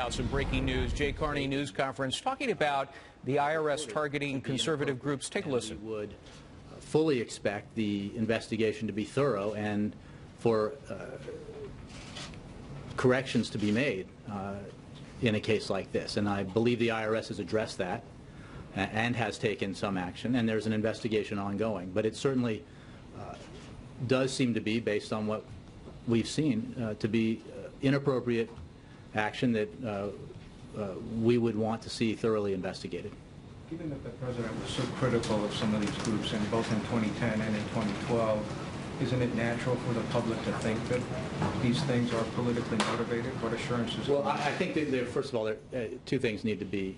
Some breaking news. Jay Carney news conference talking about the IRS targeting conservative groups. Take a listen. We would fully expect the investigation to be thorough and for corrections to be made in a case like this. And I believe the IRS has addressed that and has taken some action, and there's an investigation ongoing. But it certainly does seem to be, based on what we've seen, to be inappropriate action that we would want to see thoroughly investigated. Given that the President was so critical of some of these groups, and both in 2010 and in 2012, isn't it natural for the public to think that these things are politically motivated? What assurances? Well, I think that first of all, two things need to be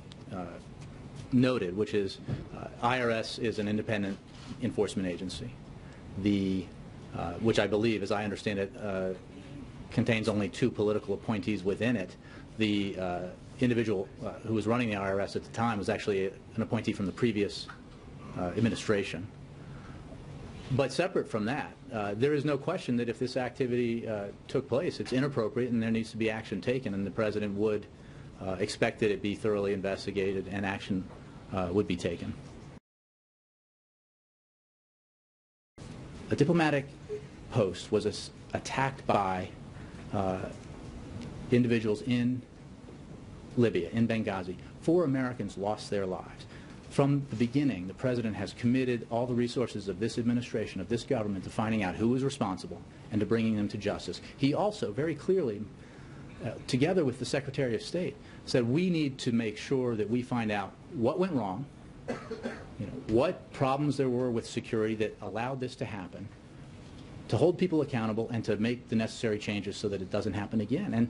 noted, which is IRS is an independent enforcement agency, which I believe, as I understand it, contains only two political appointees within it. The individual who was running the IRS at the time was actually an appointee from the previous administration. But separate from that, there is no question that if this activity took place, it's inappropriate and there needs to be action taken, and the President would expect that it be thoroughly investigated and action would be taken. A diplomatic post was attacked by individuals in Libya, in Benghazi. 4 Americans lost their lives. From the beginning, the President has committed all the resources of this administration, of this government, to finding out who was responsible and to bringing them to justice. He also very clearly, together with the Secretary of State, said we need to make sure that we find out what went wrong, what problems there were with security that allowed this to happen, to hold people accountable and to make the necessary changes so that it doesn't happen again. And